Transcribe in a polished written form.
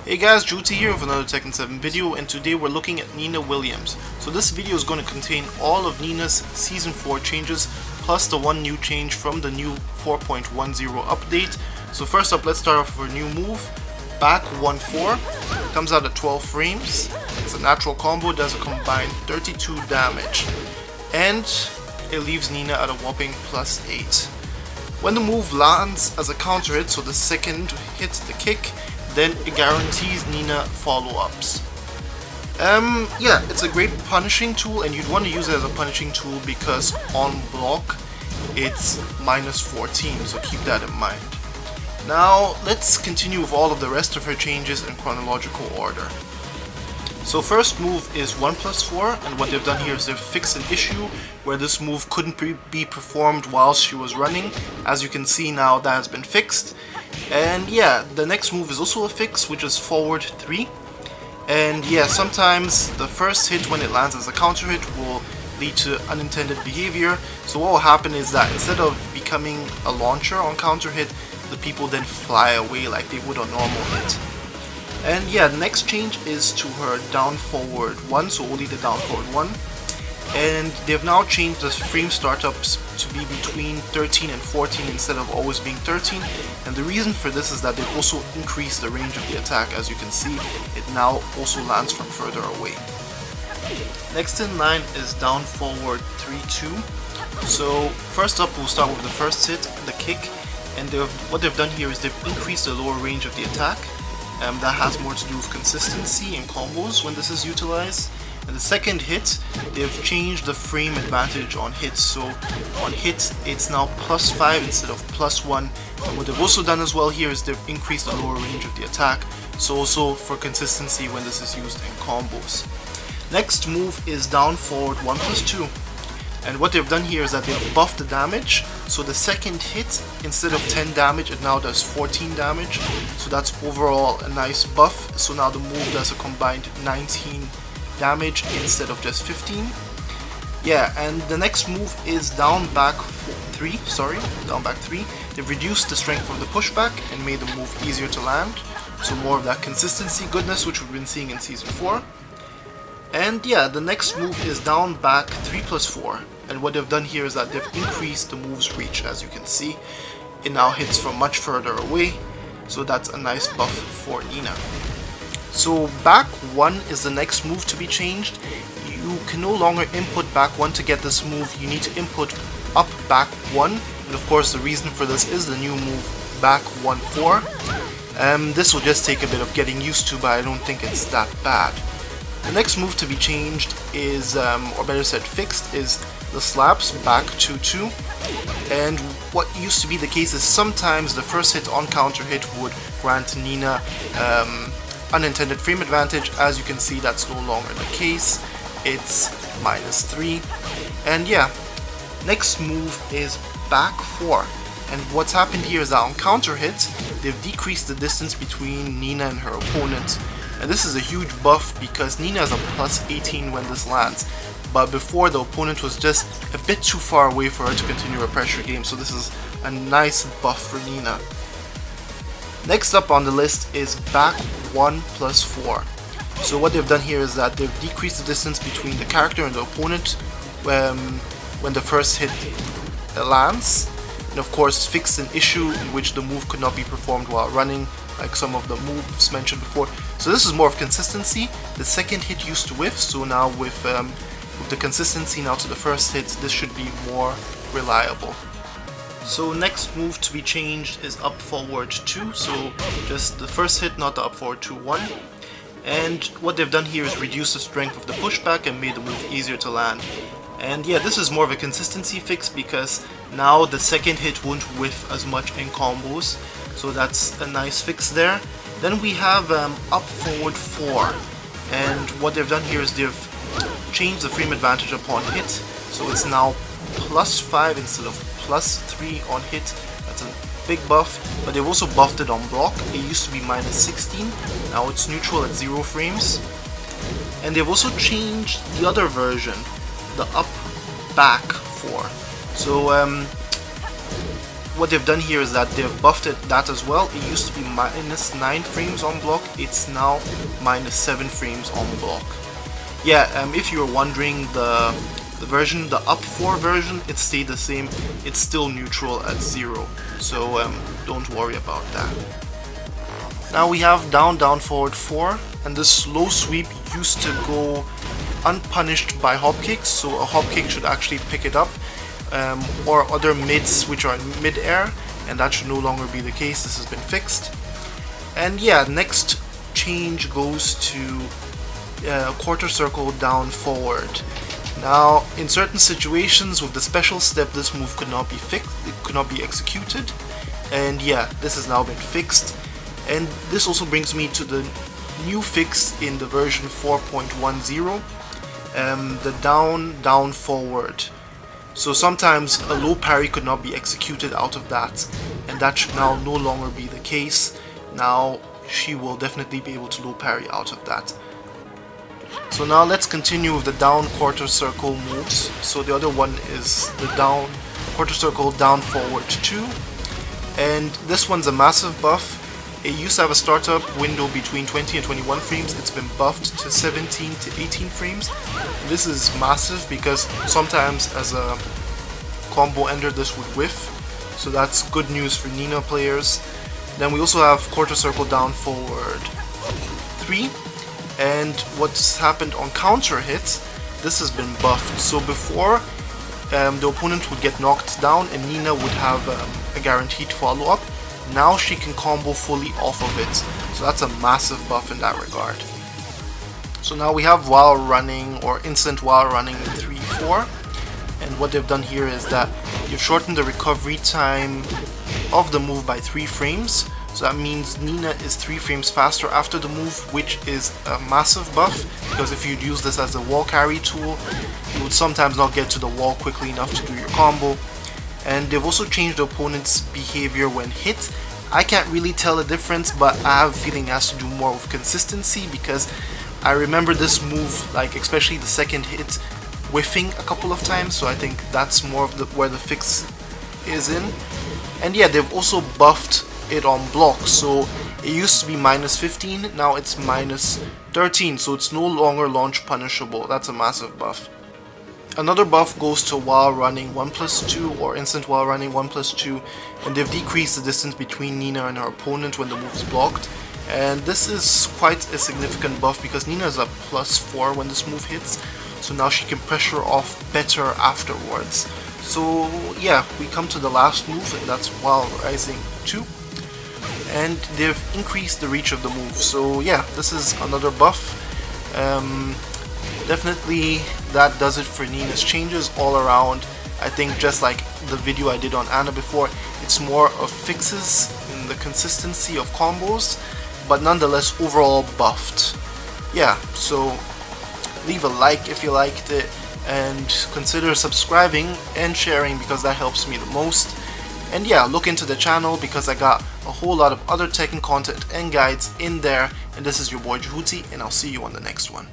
Hey guys, Jehuty here with another Tekken 7 video, and today we're looking at Nina Williams. So this video is going to contain all of Nina's Season 4 changes, plus the one new change from the new 4.10 update. So first up, let's start off with a new move, Back 1-4, comes out at 12 frames, it's a natural combo, does a combined 32 damage, and it leaves Nina at a whopping +8. When the move lands as a counter hit, so the second hits the kick, then it guarantees Nina follow-ups. Yeah, it's a great punishing tool, and you'd want to use it as a punishing tool because on block it's -14, so keep that in mind. Now let's continue with all of the rest of her changes in chronological order. So first move is 1+4, and what they've done here is they've fixed an issue where this move couldn't be performed while she was running. As you can see now, that has been fixed. And yeah, the next move is also a fix, which is forward 3. And yeah, sometimes the first hit when it lands as a counter hit will lead to unintended behavior. So what will happen is that instead of becoming a launcher on counter hit, the people then fly away like they would on normal hit. And yeah, the next change is to her down forward 1, so only the down forward 1. And they've now changed the frame startups to be between 13 and 14 instead of always being 13. And the reason for this is that they've also increased the range of the attack. As you can see, it now also lands from further away. Next in line is down forward 3-2. So first up, we'll start with the first hit, the kick. And what they've done here is they've increased the lower range of the attack. That has more to do with consistency and combos when this is utilized. And the second hit, they've changed the frame advantage on hits. So on hit, it's now +5 instead of +1. And what they've also done as well here is they've increased the lower range of the attack. So also for consistency when this is used in combos. Next move is down forward 1+2. And what they've done here is that they've buffed the damage. So the second hit, instead of 10 damage, it now does 14 damage. So that's overall a nice buff. So now the move does a combined 19 damage instead of just 15. Yeah, and the next move is down back 3. They've reduced the strength of the pushback and made the move easier to land. So more of that consistency goodness which we've been seeing in Season 4. And yeah, the next move is down back 3+4. And what they've done here is that they've increased the move's reach. As you can see, it now hits from much further away. So that's a nice buff for Nina. So back 1 is the next move to be changed. You can no longer input back 1 to get this move. You need to input up back 1. And of course the reason for this is the new move back 1-4. This will just take a bit of getting used to, but I don't think it's that bad. The next move to be changed is, or better said fixed, is the slaps back 2-2. And what used to be the case is sometimes the first hit on counter hit would grant Nina unintended frame advantage. As you can see, that's no longer the case. It's -3. And yeah, next move is back 4. And what's happened here is that on counter hit, they've decreased the distance between Nina and her opponent. And this is a huge buff because Nina is a +18 when this lands. But before, the opponent was just a bit too far away for her to continue a pressure game. So this is a nice buff for Nina. Next up on the list is back 1+4. So what they've done here is that they've decreased the distance between the character and the opponent when the first hit lands. And of course fixed an issue in which the move could not be performed while running, like some of the moves mentioned before. So this is more of consistency. The second hit used to whiff, so now with the consistency now to the first hit, this should be more reliable. So next move to be changed is up forward 2, so just the first hit, not the up forward 2-1. And what they've done here is reduce the strength of the pushback and made the move easier to land. And yeah, this is more of a consistency fix because now the second hit won't whiff as much in combos. So that's a nice fix there. Then we have up forward 4. And what they've done here is they've changed the frame advantage upon hit. So it's now +5 instead of +3 on hit. That's a big buff. But they've also buffed it on block. It used to be -16. Now it's neutral at 0 frames. And they've also changed the other version, the up back 4. So what they've done here is that they've buffed that as well. It used to be -9 frames on block, it's now -7 frames on block. Yeah, if you're wondering, the version, the up 4 version, it stayed the same. It's still neutral at 0, so don't worry about that. Now we have down, down, forward 4, and this slow sweep used to go unpunished by hop kicks, so a hop kick should actually pick it up, or other mids which are in mid-air, and that should no longer be the case. This has been fixed. And yeah, next change goes to quarter circle down forward. Now, in certain situations with the special step, this move could not be fixed, it could not be executed, and yeah, this has now been fixed. And this also brings me to the new fix in the version 4.10, the down, down, forward. So sometimes a low parry could not be executed out of that, and that should now no longer be the case. Now she will definitely be able to low parry out of that. So now let's continue with the down quarter circle moves. So the other one is the down quarter circle down forward 2, and this one's a massive buff. It used to have a startup window between 20 and 21 frames. It's been buffed to 17 to 18 frames. This is massive because sometimes as a combo ender this would whiff, so that's good news for Nina players. Then we also have quarter circle down forward 3, and what's happened on counter hits, this has been buffed. So before the opponent would get knocked down and Nina would have a guaranteed follow-up. Now she can combo fully off of it, so that's a massive buff in that regard. So now we have while running, or instant while running, 3-4, and what they've done here is that you've shortened the recovery time of the move by 3 frames, so that means Nina is 3 frames faster after the move, which is a massive buff, because if you'd use this as a wall carry tool, you would sometimes not get to the wall quickly enough to do your combo. And they've also changed the opponent's behavior when hit. I can't really tell the difference, but I have a feeling it has to do more with consistency, because I remember this move, like especially the second hit, whiffing a couple of times, so I think that's more of where the fix is in. And yeah, they've also buffed it on block, so it used to be -15, now it's -13, so it's no longer launch punishable. That's a massive buff. Another buff goes to while running 1+2 or instant while running 1+2, and they've decreased the distance between Nina and her opponent when the move is blocked. And this is quite a significant buff because Nina is a +4 when this move hits, so now she can pressure off better afterwards. So yeah, we come to the last move, and that's while rising 2, and they've increased the reach of the move. So yeah, this is another buff. Definitely that does it for Nina's changes all around. I think just like the video I did on Anna before, it's more of fixes in the consistency of combos, but nonetheless overall buffed. Yeah, so leave a like if you liked it, and consider subscribing and sharing because that helps me the most. And yeah, look into the channel because I got a whole lot of other Tekken content and guides in there. And this is your boy Jehuty, and I'll see you on the next one.